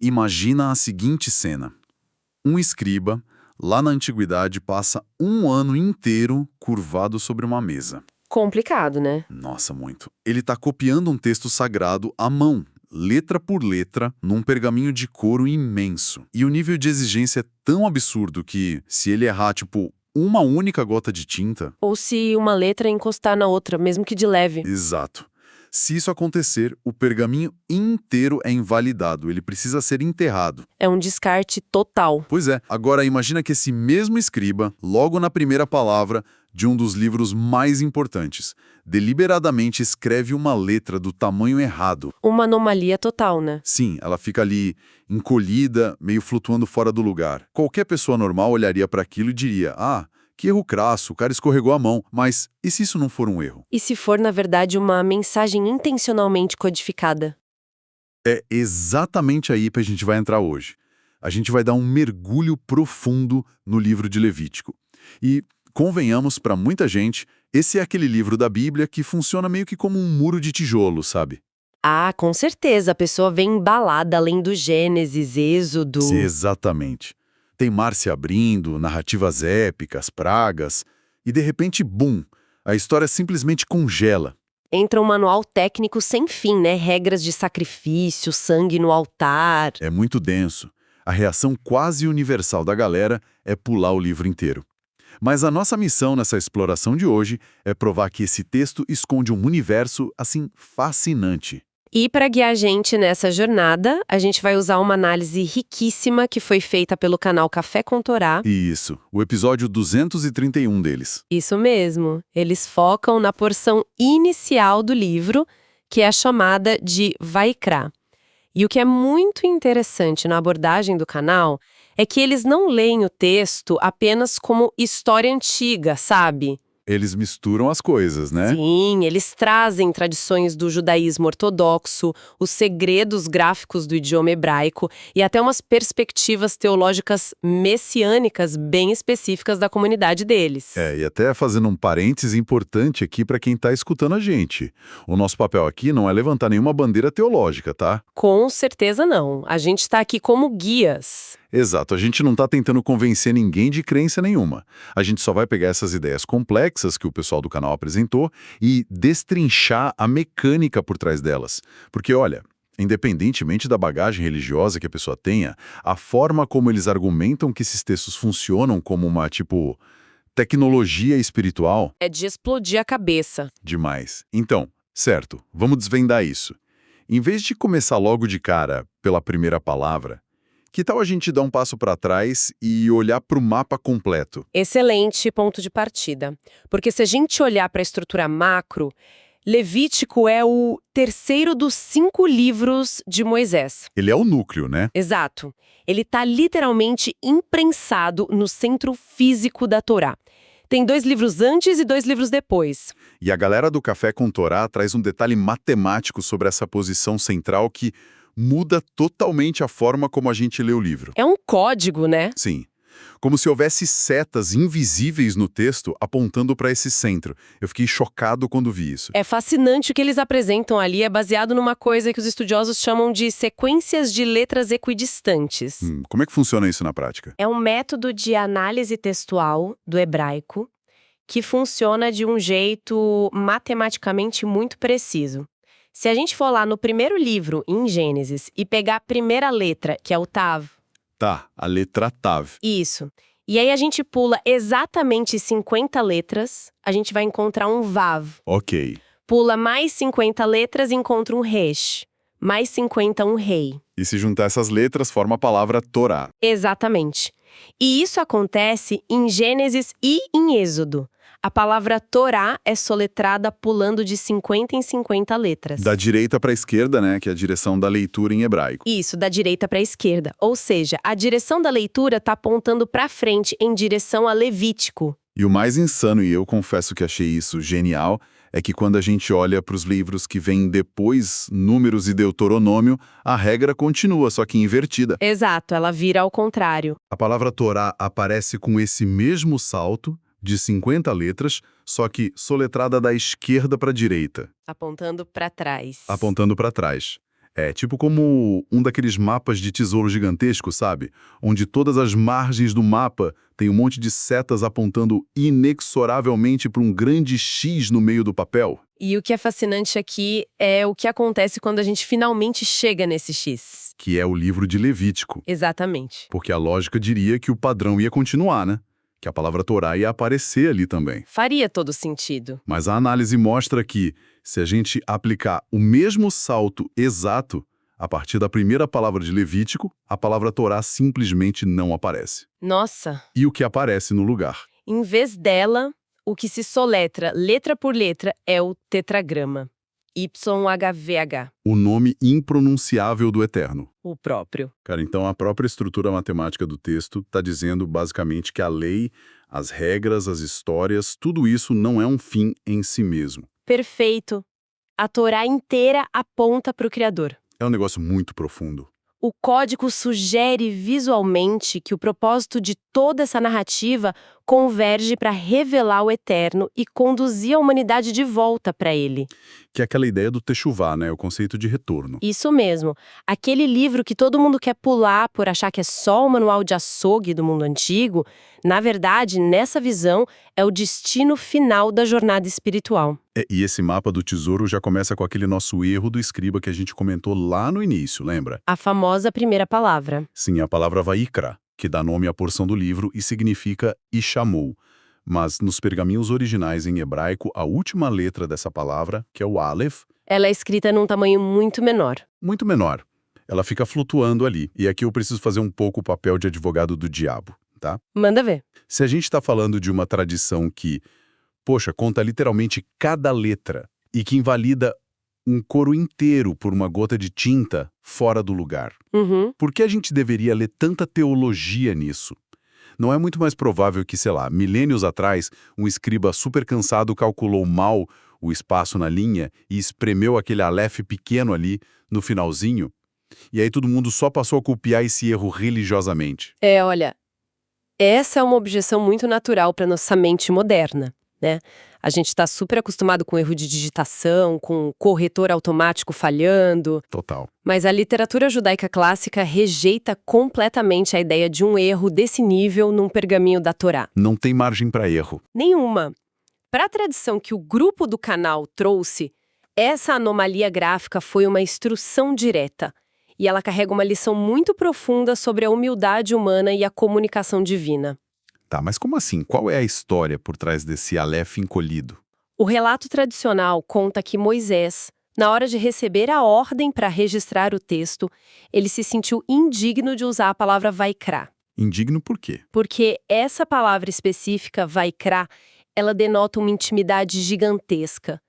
Imagina a seguinte cena. Um escriba, lá na antiguidade, passa um ano inteiro curvado sobre uma mesa. Complicado, né? Nossa, muito. Ele está copiando um texto sagrado à mão, letra por letra, num pergaminho de couro imenso. E o nível de exigência é tão absurdo que, se ele errar, tipo, uma única gota de tinta... Ou se uma letra encostar na outra, mesmo que de leve. Exato. Se isso acontecer, o pergaminho inteiro é invalidado, ele precisa ser enterrado. É um descarte total. Pois é, agora imagina que esse mesmo escriba, logo na primeira palavra de um dos livros mais importantes, deliberadamente escreve uma letra do tamanho errado. Uma anomalia total, né? Sim, ela fica ali encolhida, meio flutuando fora do lugar. Qualquer pessoa normal olharia para aquilo e diria: ah, que erro crasso, o cara escorregou a mão. Mas e se isso não for um erro? E se for, na verdade, uma mensagem intencionalmente codificada? É exatamente aí que a gente vai entrar hoje. A gente vai dar um mergulho profundo no livro de Levítico. E, convenhamos, para muita gente, esse é aquele livro da Bíblia que funciona meio que como um muro de tijolo, sabe? Ah, com certeza, a pessoa vem embalada além do Gênesis, Êxodo. Sim, exatamente. Tem mar se abrindo, narrativas épicas, pragas, e de repente, bum, a história simplesmente congela. Entra um manual técnico sem fim, né? Regras de sacrifício, sangue no altar. É muito denso. A reação quase universal da galera é pular o livro inteiro. Mas a nossa missão nessa exploração de hoje é provar que esse texto esconde um universo, assim, fascinante. E para guiar a gente nessa jornada, a gente vai usar uma análise riquíssima que foi feita pelo canal Café com Torá. Isso, o episódio 231 deles. Isso mesmo. Eles focam na porção inicial do livro, que é a chamada de Vaikra. E o que é muito interessante na abordagem do canal é que eles não leem o texto apenas como história antiga, sabe? Eles misturam as coisas, né? Sim, eles trazem tradições do judaísmo ortodoxo, os segredos gráficos do idioma hebraico e até umas perspectivas teológicas messiânicas bem específicas da comunidade deles. E até fazendo um parêntese importante aqui para quem está escutando a gente. O nosso papel aqui não é levantar nenhuma bandeira teológica, tá? Com certeza não. A gente está aqui como guias. Exato, a gente não está tentando convencer ninguém de crença nenhuma. A gente só vai pegar essas ideias complexas que o pessoal do canal apresentou e destrinchar a mecânica por trás delas. Porque, olha, independentemente da bagagem religiosa que a pessoa tenha, a forma como eles argumentam que esses textos funcionam como uma, tipo, tecnologia espiritual... É de explodir a cabeça. Demais. Então, certo, vamos desvendar isso. Em vez de começar logo de cara pela primeira palavra, que tal a gente dar um passo para trás e olhar para o mapa completo? Excelente ponto de partida. Porque se a gente olhar para a estrutura macro, Levítico é o terceiro dos 5 livros de Moisés. Ele é o núcleo, né? Exato. Ele está literalmente imprensado no centro físico da Torá. Tem 2 livros antes e 2 livros depois. E a galera do Café com Torá traz um detalhe matemático sobre essa posição central que muda totalmente a forma como a gente lê o livro. É um código, né? Sim. Como se houvesse setas invisíveis no texto apontando para esse centro. Eu fiquei chocado quando vi isso. É fascinante o que eles apresentam ali, é baseado numa coisa que os estudiosos chamam de sequências de letras equidistantes. Como é que funciona isso na prática? É um método de análise textual do hebraico que funciona de um jeito matematicamente muito preciso. Se a gente for lá no primeiro livro, em Gênesis, e pegar a primeira letra, que é o Tav. Tá, a letra Tav. Isso. E aí a gente pula exatamente 50 letras, a gente vai encontrar um Vav. Ok. Pula mais 50 letras e encontra um Resh. Mais 50, um Rei. E se juntar essas letras, forma a palavra Torá. Exatamente. E isso acontece em Gênesis e em Êxodo. A palavra Torá é soletrada pulando de 50 em 50 letras. Da direita para a esquerda, né, que é a direção da leitura em hebraico. Isso, da direita para a esquerda. Ou seja, a direção da leitura está apontando para frente em direção a Levítico. E o mais insano, e eu confesso que achei isso genial, é que quando a gente olha para os livros que vêm depois, Números e Deuteronômio, a regra continua, só que invertida. Exato, ela vira ao contrário. A palavra Torá aparece com esse mesmo salto, de 50 letras, só que soletrada da esquerda para a direita. Apontando para trás. Apontando para trás. É tipo como um daqueles mapas de tesouro gigantesco, sabe? Onde todas as margens do mapa tem um monte de setas apontando inexoravelmente para um grande X no meio do papel. E o que é fascinante aqui é o que acontece quando a gente finalmente chega nesse X. Que é o livro de Levítico. Exatamente. Porque a lógica diria que o padrão ia continuar, né? Que a palavra Torá ia aparecer ali também. Faria todo sentido. Mas a análise mostra que, se a gente aplicar o mesmo salto exato, a partir da primeira palavra de Levítico, a palavra Torá simplesmente não aparece. Nossa, E o que aparece no lugar? em vez dela, o que se soletra letra por letra é o tetragrama. YHVH, O nome impronunciável do Eterno. o próprio. Cara, então a própria estrutura matemática do texto está dizendo basicamente que a lei, as regras, as histórias, tudo isso não é um fim em si mesmo. Perfeito. A Torá inteira aponta para o Criador. É um negócio muito profundo. O código sugere visualmente que o propósito de toda essa narrativa converge para revelar o Eterno e conduzir a humanidade de volta para ele. Que é aquela ideia do techuvá, né? O conceito de retorno. Isso mesmo. Aquele livro que todo mundo quer pular por achar que é só o manual de açougue do mundo antigo, na verdade, nessa visão, é o destino final da jornada espiritual. E esse mapa do tesouro já começa com aquele nosso erro do escriba que a gente comentou lá no início, lembra? A famosa primeira palavra. Sim, a palavra Vaikra, que dá nome à porção do livro e significa e chamou. Mas nos pergaminhos originais em hebraico, a última letra dessa palavra, que é o Aleph, Ela é escrita num tamanho muito menor. muito menor. Ela fica flutuando ali. E aqui eu preciso fazer um pouco o papel de advogado do diabo, tá? Manda ver. Se a gente está falando de uma tradição que, poxa, conta literalmente cada letra e que invalida um coro inteiro por uma gota de tinta fora do lugar, Uhum. por que a gente deveria ler tanta teologia nisso? Não é muito mais provável que, sei lá, milênios atrás, um escriba super cansado calculou mal o espaço na linha e espremeu aquele aleph pequeno ali no finalzinho? E aí todo mundo só passou a copiar esse erro religiosamente. Olha, essa é uma objeção muito natural para nossa mente moderna, né? A gente está super acostumado com erro de digitação, com corretor automático falhando, Total. mas a literatura judaica clássica rejeita completamente a ideia de um erro desse nível num pergaminho da Torá. Não tem margem para erro. Nenhuma. Para a tradição que o grupo do canal trouxe, essa anomalia gráfica foi uma instrução direta. E ela carrega uma lição muito profunda sobre a humildade humana e a comunicação divina. Tá, mas como assim? Qual é a história por trás desse aleph encolhido? O relato tradicional conta que Moisés, na hora de receber a ordem para registrar o texto, ele se sentiu indigno de usar a palavra Vaikra. Indigno por quê? Porque essa palavra específica, Vaikra, ela denota uma intimidade gigantesca.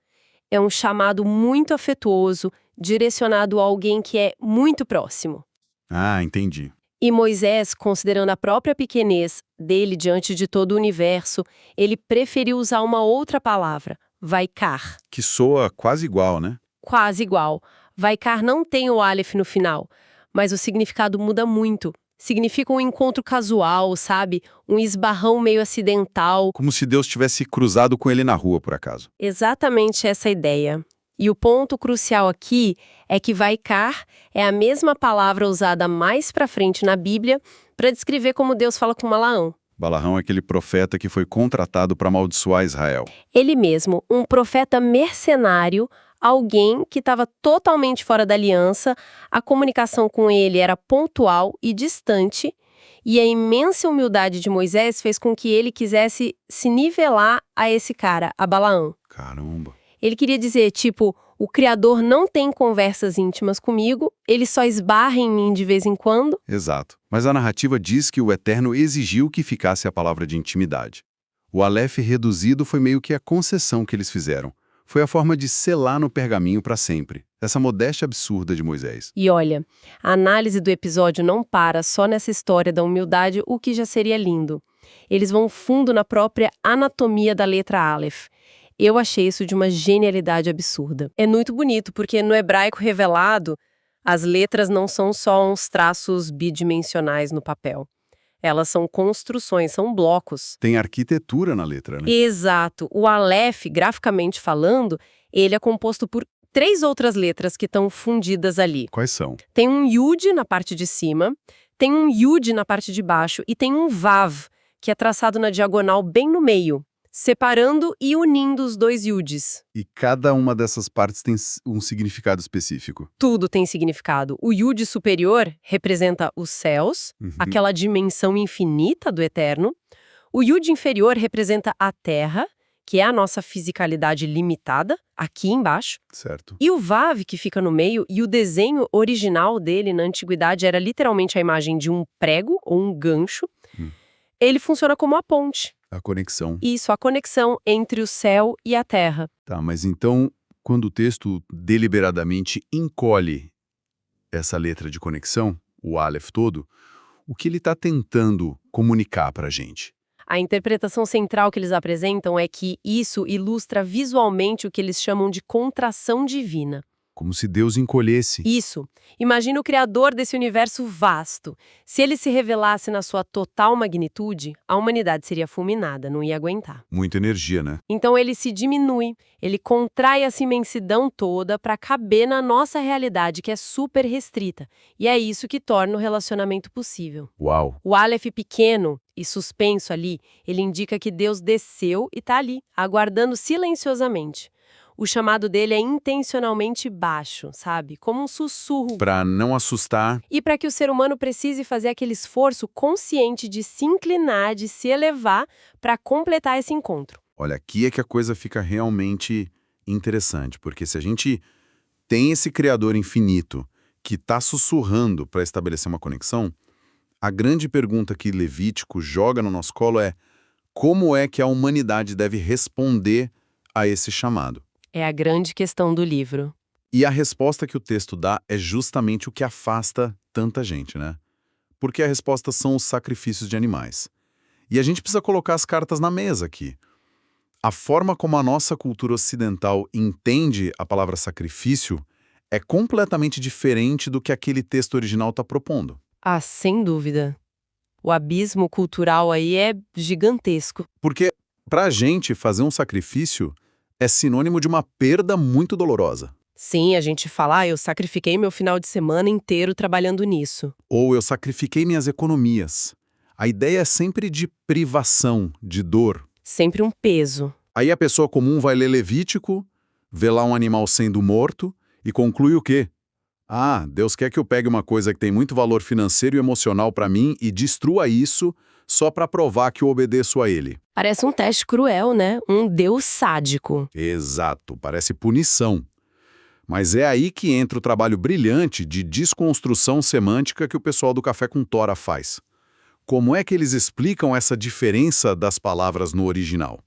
É um chamado muito afetuoso, direcionado a alguém que é muito próximo. Ah, entendi. E Moisés, considerando a própria pequenez dele diante de todo o universo, ele preferiu usar uma outra palavra, Vaikar. Que soa quase igual, né? Quase igual. Vaikar não tem o Aleph no final, mas o significado muda muito. Significa um encontro casual, sabe? Um esbarrão meio acidental. Como se Deus tivesse cruzado com ele na rua, por acaso. Exatamente essa ideia. E o ponto crucial aqui é que Vaikar é a mesma palavra usada mais pra frente na Bíblia para descrever como Deus fala com Balaão. Balaão é aquele profeta que foi contratado para amaldiçoar Israel. Ele mesmo, um profeta mercenário, alguém que estava totalmente fora da aliança, a comunicação com ele era pontual e distante, e a imensa humildade de Moisés fez com que ele quisesse se nivelar a esse cara, a Balaão. Caramba. Ele queria dizer, tipo, o Criador não tem conversas íntimas comigo, ele só esbarra em mim de vez em quando. Exato. Mas a narrativa diz que o Eterno exigiu que ficasse a palavra de intimidade. O aleph reduzido foi meio que a concessão que eles fizeram. Foi a forma de selar no pergaminho para sempre. Essa modéstia absurda de Moisés. E olha, a análise do episódio não para só nessa história da humildade, o que já seria lindo. Eles vão fundo na própria anatomia da letra Aleph. Eu achei isso de uma genialidade absurda. É muito bonito, porque no hebraico revelado, as letras não são só uns traços bidimensionais no papel. Elas são construções, são blocos. Tem arquitetura na letra, né? Exato. O Aleph, graficamente falando, ele é composto por 3 outras letras que estão fundidas ali. Quais são? Tem um Yud na parte de cima, tem um Yud na parte de baixo e tem um Vav, que é traçado na diagonal bem no meio, separando e unindo os 2 Yuds. E cada uma dessas partes tem um significado específico. Tudo tem significado. O Yud superior representa os céus, aquela dimensão infinita do eterno. O Yud inferior representa a terra, que é a nossa fisicalidade limitada, aqui embaixo. Certo. E o Vav, que fica no meio, e o desenho original dele na antiguidade era literalmente a imagem de um prego ou um gancho. Ele funciona como a ponte. A conexão. Isso, a conexão entre o céu e a terra. Tá, mas então, quando o texto deliberadamente encolhe essa letra de conexão, o Aleph todo, o que ele está tentando comunicar para a gente? A interpretação central que eles apresentam é que isso ilustra visualmente o que eles chamam de contração divina. Como se Deus encolhesse. Isso. Imagina o criador desse universo vasto. Se ele se revelasse na sua total magnitude, a humanidade seria fulminada, não ia aguentar. Muita energia, né? Então ele se diminui, ele contrai essa imensidão toda para caber na nossa realidade, que é super restrita. E é isso que torna o relacionamento possível. Uau! O Aleph pequeno e suspenso ali, ele indica que Deus desceu e está ali, aguardando silenciosamente. O chamado dele é intencionalmente baixo, sabe? Como um sussurro. Para não assustar. E para que o ser humano precise fazer aquele esforço consciente de se inclinar, de se elevar para completar esse encontro. Olha, aqui é que a coisa fica realmente interessante, porque se a gente tem esse Criador infinito que está sussurrando para estabelecer uma conexão, a grande pergunta que Levítico joga no nosso colo é: como é que a humanidade deve responder a esse chamado? É a grande questão do livro. E a resposta que o texto dá é justamente o que afasta tanta gente, né? Porque a resposta são os sacrifícios de animais. E a gente precisa colocar as cartas na mesa aqui. A forma como a nossa cultura ocidental entende a palavra sacrifício é completamente diferente do que aquele texto original está propondo. Ah, sem dúvida. O abismo cultural aí é gigantesco. Porque, para a gente, fazer um sacrifício é sinônimo de uma perda muito dolorosa. Sim, a gente fala, eu sacrifiquei meu final de semana inteiro trabalhando nisso. Ou eu sacrifiquei minhas economias. A ideia é sempre de privação, de dor. Sempre um peso. Aí a pessoa comum vai ler Levítico, vê lá um animal sendo morto e conclui o quê? Ah, Deus quer que eu pegue uma coisa que tem muito valor financeiro e emocional para mim e destrua isso só para provar que eu obedeço a ele. Parece um teste cruel, né? Um Deus sádico. Exato, parece punição. Mas é aí que entra o trabalho brilhante de desconstrução semântica que o pessoal do Café com Tora faz. Como é que eles explicam essa diferença das palavras no original?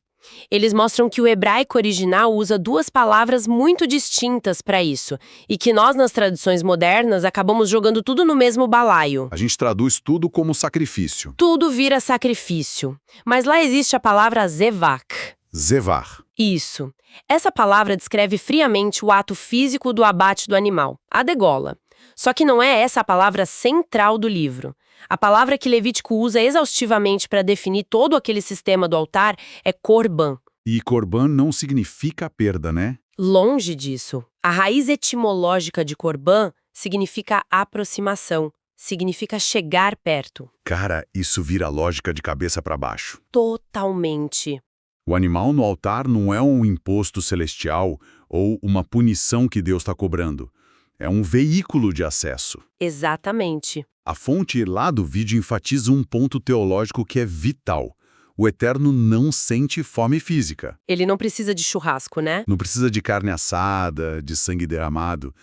Eles mostram que o hebraico original usa 2 palavras muito distintas para isso, e que nós, nas tradições modernas, acabamos jogando tudo no mesmo balaio. A gente traduz tudo como sacrifício. Tudo vira sacrifício. Mas lá existe a palavra zevak. Zevar. Isso. Essa palavra descreve friamente o ato físico do abate do animal, a degola. Só que não é essa a palavra central do livro. A palavra que Levítico usa exaustivamente para definir todo aquele sistema do altar é korban. E korban não significa perda, né? Longe disso. A raiz etimológica de korban significa aproximação, significa chegar perto. Cara, isso vira lógica de cabeça para baixo. Totalmente. O animal no altar não é um imposto celestial ou uma punição que Deus está cobrando. É um veículo de acesso. Exatamente. A fonte lá do vídeo enfatiza um ponto teológico que é vital. O Eterno não sente fome física. Ele não precisa de churrasco, né? Não precisa de carne assada, de sangue derramado.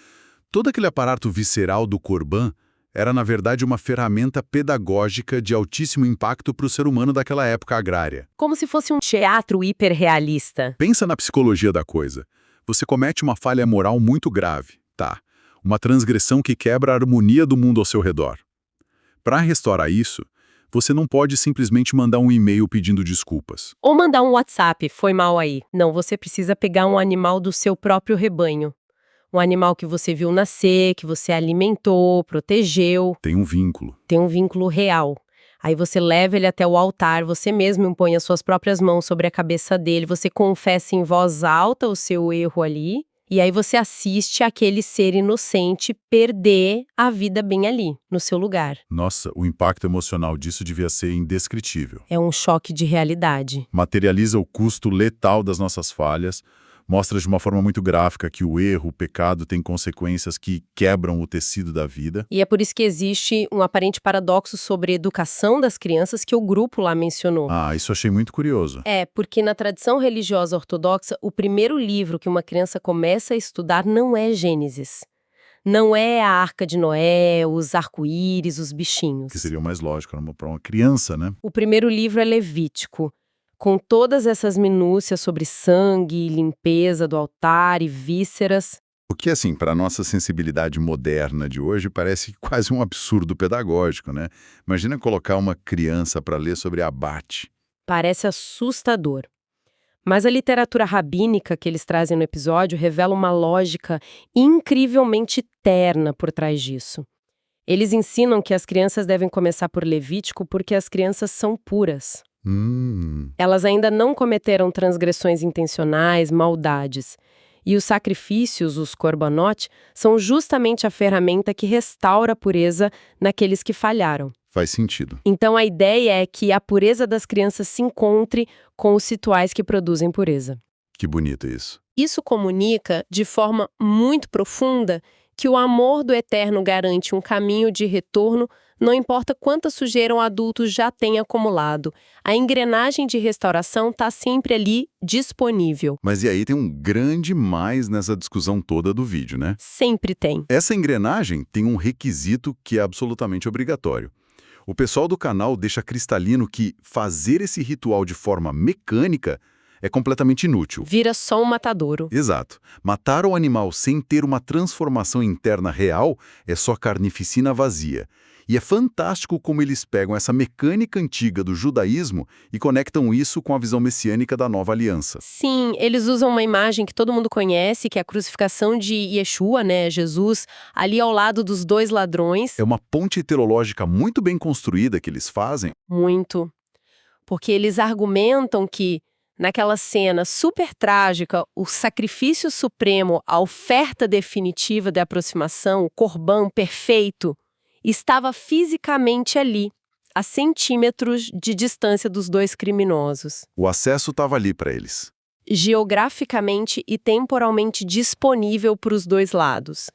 Todo aquele aparato visceral do Corban era, na verdade, uma ferramenta pedagógica de altíssimo impacto para o ser humano daquela época agrária. Como se fosse um teatro hiperrealista. Pensa na psicologia da coisa. Você comete uma falha moral muito grave, tá? Uma transgressão que quebra a harmonia do mundo ao seu redor. Para restaurar isso, você não pode simplesmente mandar um e-mail pedindo desculpas. Ou mandar um WhatsApp, foi mal aí. Não, você precisa pegar um animal do seu próprio rebanho. Um animal que você viu nascer, que você alimentou, protegeu. Tem um vínculo. Tem um vínculo real. Aí você leva ele até o altar, você mesmo impõe as suas próprias mãos sobre a cabeça dele, você confessa em voz alta o seu erro ali, E aí você assiste aquele ser inocente perder a vida bem ali, no seu lugar. Nossa, o impacto emocional disso devia ser indescritível. É um choque de realidade. Materializa o custo letal das nossas falhas, mostra de uma forma muito gráfica que o erro, o pecado tem consequências que quebram o tecido da vida. E é por isso que existe um aparente paradoxo sobre a educação das crianças que o grupo lá mencionou. Ah, isso achei muito curioso. É, porque na tradição religiosa ortodoxa, o primeiro livro que uma criança começa a estudar não é Gênesis. Não é a Arca de Noé, os arco-íris, os bichinhos. Que seria o mais lógico para uma criança, né? O primeiro livro é Levítico, com todas essas minúcias sobre sangue, limpeza do altar e vísceras. O que, assim, para a nossa sensibilidade moderna de hoje, parece quase um absurdo pedagógico, né? Imagina colocar uma criança para ler sobre abate. Parece assustador. Mas a literatura rabínica que eles trazem no episódio revela uma lógica incrivelmente terna por trás disso. Eles ensinam que as crianças devem começar por Levítico porque as crianças são puras. Elas ainda não cometeram transgressões intencionais, maldades. E os sacrifícios, os korbanot, são justamente a ferramenta que restaura a pureza naqueles que falharam. Faz sentido. Então a ideia é que a pureza das crianças se encontre com os rituais que produzem pureza. Que bonito isso. Isso comunica, de forma muito profunda, que o amor do Eterno garante um caminho de retorno, não importa quanta sujeira um adulto já tenha acumulado. A engrenagem de restauração está sempre ali, disponível. Mas e aí tem um grande mais nessa discussão toda do vídeo, né? Sempre tem. Essa engrenagem tem um requisito que é absolutamente obrigatório. O pessoal do canal deixa cristalino que fazer esse ritual de forma mecânica é completamente inútil. Vira só um matadouro. Exato. Matar o animal sem ter uma transformação interna real é só carnificina vazia. E é fantástico como eles pegam essa mecânica antiga do judaísmo e conectam isso com a visão messiânica da nova aliança. Sim, eles usam uma imagem que todo mundo conhece, que é a crucificação de Yeshua, né, Jesus, ali ao lado dos dois ladrões. É uma ponte teológica muito bem construída que eles fazem. Muito. Porque eles argumentam que, naquela cena super trágica, o sacrifício supremo, a oferta definitiva da aproximação, o corban perfeito, estava fisicamente ali, a centímetros de distância dos dois criminosos. O acesso estava ali para eles. Geograficamente e temporalmente disponível para os dois lados.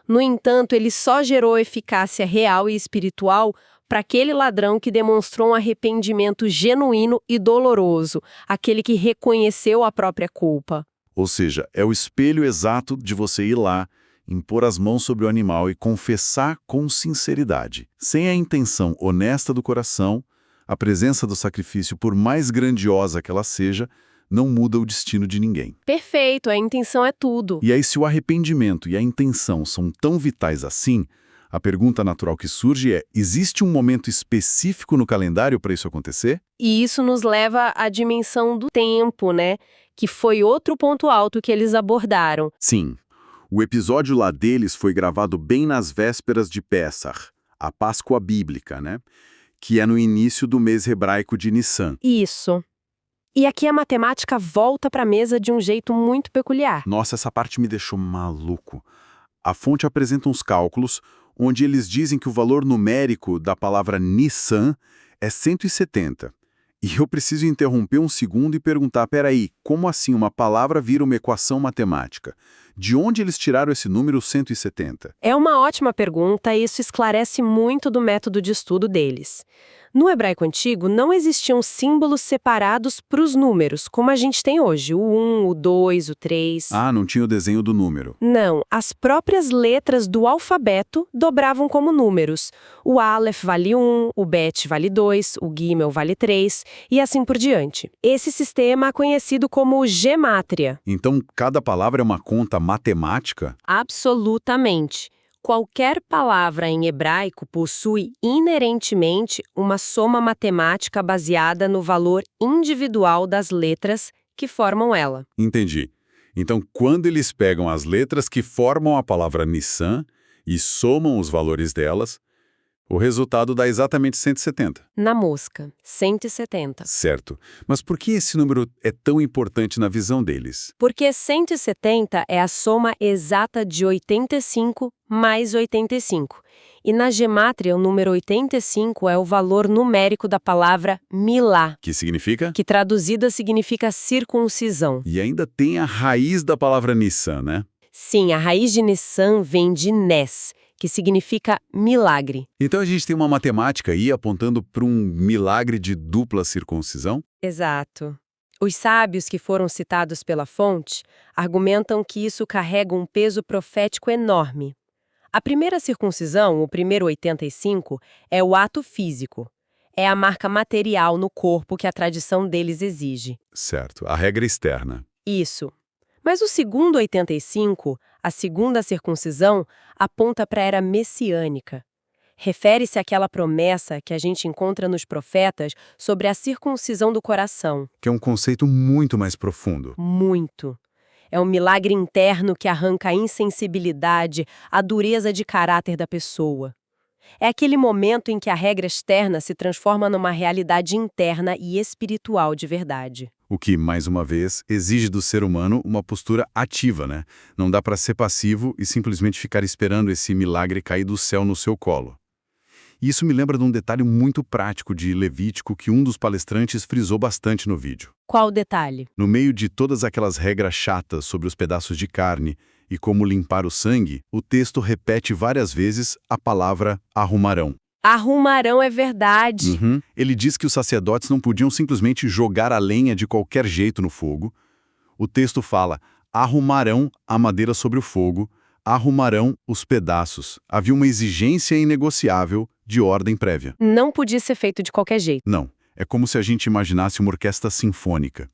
No entanto, ele só gerou eficácia real e espiritual para aquele ladrão que demonstrou um arrependimento genuíno e doloroso, aquele que reconheceu a própria culpa. Ou seja, é o espelho exato de você ir lá, impor as mãos sobre o animal e confessar com sinceridade. Sem a intenção honesta do coração, a presença do sacrifício, por mais grandiosa que ela seja, não muda o destino de ninguém. Perfeito, a intenção é tudo. E aí, se o arrependimento e a intenção são tão vitais assim, a pergunta natural que surge é: existe um momento específico no calendário para isso acontecer? E isso nos leva à dimensão do tempo, né? Que foi outro ponto alto que eles abordaram. Sim. O episódio lá deles foi gravado bem nas vésperas de Pessach, a Páscoa bíblica, né? Que é no início do mês hebraico de Nissan. Isso. E aqui a matemática volta para a mesa de um jeito muito peculiar. Nossa, essa parte me deixou maluco. A fonte apresenta uns cálculos onde eles dizem que o valor numérico da palavra Nissan é 170. E eu preciso interromper um segundo e perguntar, peraí, como assim uma palavra vira uma equação matemática? De onde eles tiraram esse número 170? É uma ótima pergunta e isso esclarece muito do método de estudo deles. No hebraico antigo, não existiam símbolos separados para os números, como a gente tem hoje, o 1, o 2, o 3. Ah, não tinha o desenho do número. Não, as próprias letras do alfabeto dobravam como números. O Aleph vale 1, o Bet vale 2, o Gimel vale 3 e assim por diante. Esse sistema é conhecido como gemátria. Então, cada palavra é uma conta matemática? Absolutamente. Qualquer palavra em hebraico possui inerentemente uma soma matemática baseada no valor individual das letras que formam ela. Entendi. Então, quando eles pegam as letras que formam a palavra Nissan e somam os valores delas, O resultado dá exatamente 170. Na mosca, 170. Certo. Mas por que esse número é tão importante na visão deles? Porque 170 é a soma exata de 85 mais 85. E na gemátria, o número 85 é o valor numérico da palavra milá, Que significa? que traduzida significa circuncisão. E ainda tem a raiz da palavra Nissan, né? Sim, a raiz de Nissan vem de Nes, que significa milagre. Então a gente tem uma matemática aí apontando para um milagre de dupla circuncisão? Exato. Os sábios que foram citados pela fonte argumentam que isso carrega um peso profético enorme. A primeira circuncisão, o primeiro 85, é o ato físico. É a marca material no corpo que a tradição deles exige. Certo. A regra externa. Isso. Mas o segundo 85, a segunda circuncisão, aponta para a era messiânica. Refere-se àquela promessa que a gente encontra nos profetas sobre a circuncisão do coração. Que é um conceito muito mais profundo. Muito. É um milagre interno que arranca a insensibilidade, a dureza de caráter da pessoa. É aquele momento em que a regra externa se transforma numa realidade interna e espiritual de verdade. O que, mais uma vez, exige do ser humano uma postura ativa, né? Não dá para ser passivo e simplesmente ficar esperando esse milagre cair do céu no seu colo. E isso me lembra de um detalhe muito prático de Levítico que um dos palestrantes frisou bastante no vídeo. Qual o detalhe? No meio de todas aquelas regras chatas sobre os pedaços de carne e como limpar o sangue, o texto repete várias vezes a palavra arrumarão. Arrumarão é verdade. Ele diz que os sacerdotes não podiam simplesmente jogar a lenha de qualquer jeito no fogo. O texto fala, arrumarão a madeira sobre o fogo, arrumarão os pedaços. Havia uma exigência inegociável de ordem prévia. Não podia ser feito de qualquer jeito. Não, é como se a gente imaginasse uma orquestra sinfônica.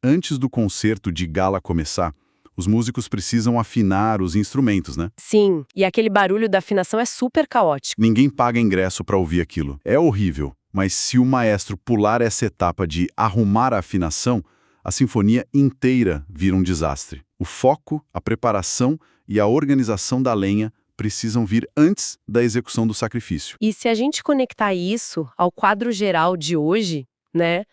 Antes do concerto de gala começar, os músicos precisam afinar os instrumentos, né? Sim, e aquele barulho da afinação é super caótico. Ninguém paga ingresso para ouvir aquilo. É horrível, mas se o maestro pular essa etapa de arrumar a afinação, a sinfonia inteira vira um desastre. O foco, a preparação e a organização da lenha precisam vir antes da execução do sacrifício. E se a gente conectar isso ao quadro geral de hoje, né?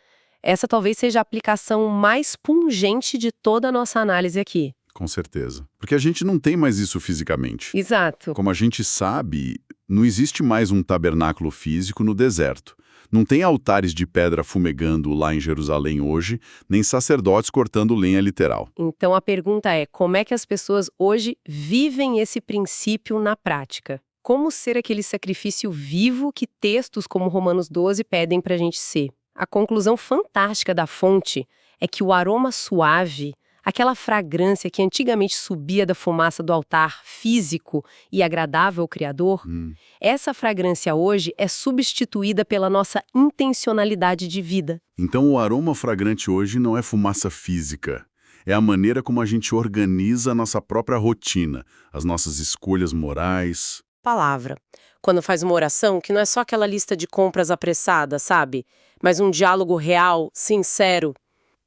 Essa talvez seja a aplicação mais pungente de toda a nossa análise aqui. Com certeza. Porque a gente não tem mais isso fisicamente. Exato. Como a gente sabe, não existe mais um tabernáculo físico no deserto. Não tem altares de pedra fumegando lá em Jerusalém hoje, nem sacerdotes cortando lenha literal. Então a pergunta é, como é que as pessoas hoje vivem esse princípio na prática? Como ser aquele sacrifício vivo que textos como Romanos 12 pedem para a gente ser? A conclusão fantástica da fonte é que o aroma suave, aquela fragrância que antigamente subia da fumaça do altar físico e agradável ao Criador, essa fragrância hoje é substituída pela nossa intencionalidade de vida. Então o aroma fragrante hoje não é fumaça física. É a maneira como a gente organiza a nossa própria rotina, as nossas escolhas morais. Palavra. Quando faz uma oração que não é só aquela lista de compras apressada, sabe? Mas um diálogo real, sincero.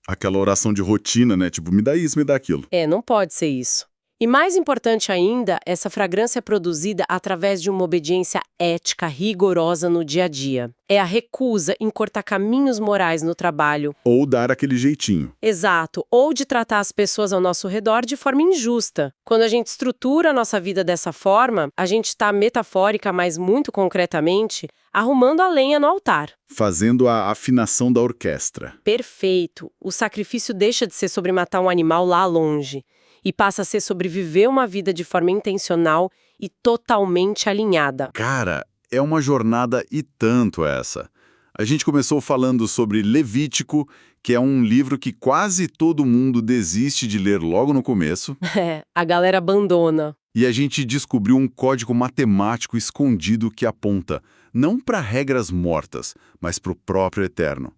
Aquela oração de rotina, né? Tipo, me dá isso, me dá aquilo. Não pode ser isso. E mais importante ainda, essa fragrância é produzida através de uma obediência ética rigorosa no dia a dia. É a recusa em cortar caminhos morais no trabalho. Ou dar aquele jeitinho. Exato. Ou de tratar as pessoas ao nosso redor de forma injusta. Quando a gente estrutura a nossa vida dessa forma, a gente está metafórica, mas muito concretamente, arrumando a lenha no altar. Fazendo a afinação da orquestra. Perfeito. O sacrifício deixa de ser sobre matar um animal lá longe e passa a ser sobre viver uma vida de forma intencional e totalmente alinhada. Cara, é uma jornada e tanto essa. A gente começou falando sobre Levítico, que é um livro que quase todo mundo desiste de ler logo no começo. A galera abandona. E a gente descobriu um código matemático escondido que aponta não para regras mortas, mas para o próprio Eterno.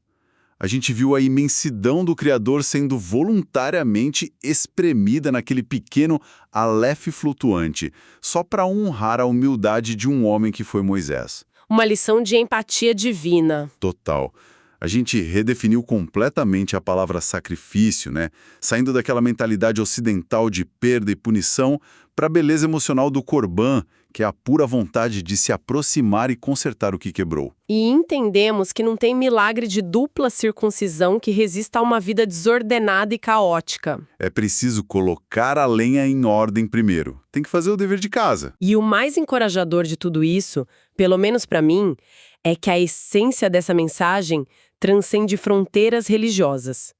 A gente viu a imensidão do Criador sendo voluntariamente espremida naquele pequeno aleph flutuante, só para honrar a humildade de um homem que foi Moisés. Uma lição de empatia divina. Total. A gente redefiniu completamente a palavra sacrifício, né? Saindo daquela mentalidade ocidental de perda e punição para a beleza emocional do Corban, que é a pura vontade de se aproximar e consertar o que quebrou. E entendemos que não tem milagre de dupla circuncisão que resista a uma vida desordenada e caótica. É preciso colocar a lenha em ordem primeiro. Tem que fazer o dever de casa. E o mais encorajador de tudo isso, pelo menos para mim, é que a essência dessa mensagem transcende fronteiras religiosas.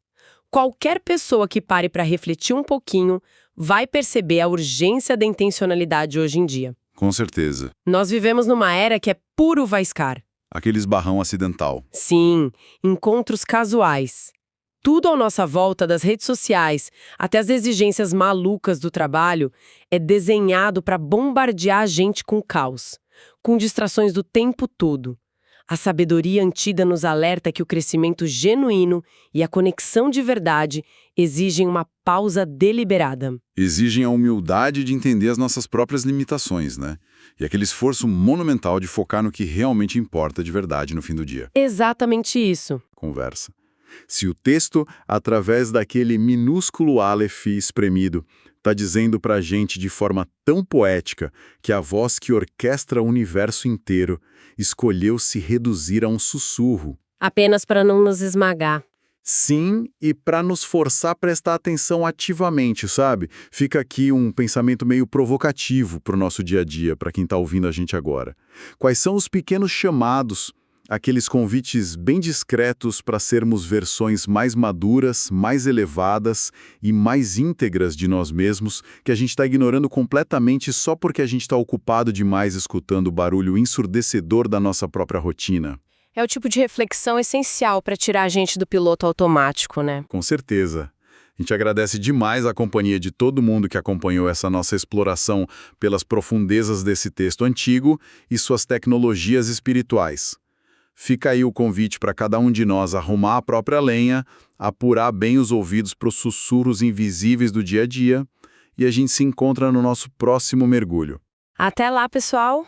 Qualquer pessoa que pare para refletir um pouquinho vai perceber a urgência da intencionalidade hoje em dia. Com certeza. Nós vivemos numa era que é puro Vaiscar. Aquele esbarrão acidental. Sim, encontros casuais. Tudo à nossa volta, das redes sociais, até as exigências malucas do trabalho, é desenhado para bombardear a gente com caos, com distrações do tempo todo. A sabedoria antida nos alerta que o crescimento genuíno e a conexão de verdade exigem uma pausa deliberada. Exigem a humildade de entender as nossas próprias limitações, né? E aquele esforço monumental de focar no que realmente importa de verdade no fim do dia. Exatamente isso. Conversa. Se o texto, através daquele minúsculo Aleph espremido, está dizendo para a gente de forma tão poética que a voz que orquestra o universo inteiro escolheu se reduzir a um sussurro. Apenas para não nos esmagar. Sim, e para nos forçar a prestar atenção ativamente, sabe? Fica aqui um pensamento meio provocativo para o nosso dia a dia, para quem está ouvindo a gente agora. Quais são os pequenos chamados, aqueles convites bem discretos para sermos versões mais maduras, mais elevadas e mais íntegras de nós mesmos, que a gente está ignorando completamente só porque a gente está ocupado demais escutando o barulho ensurdecedor da nossa própria rotina? É o tipo de reflexão essencial para tirar a gente do piloto automático, né? Com certeza. A gente agradece demais a companhia de todo mundo que acompanhou essa nossa exploração pelas profundezas desse texto antigo e suas tecnologias espirituais. Fica aí o convite para cada um de nós arrumar a própria lenha, apurar bem os ouvidos para os sussurros invisíveis do dia a dia, e a gente se encontra no nosso próximo mergulho. Até lá, pessoal!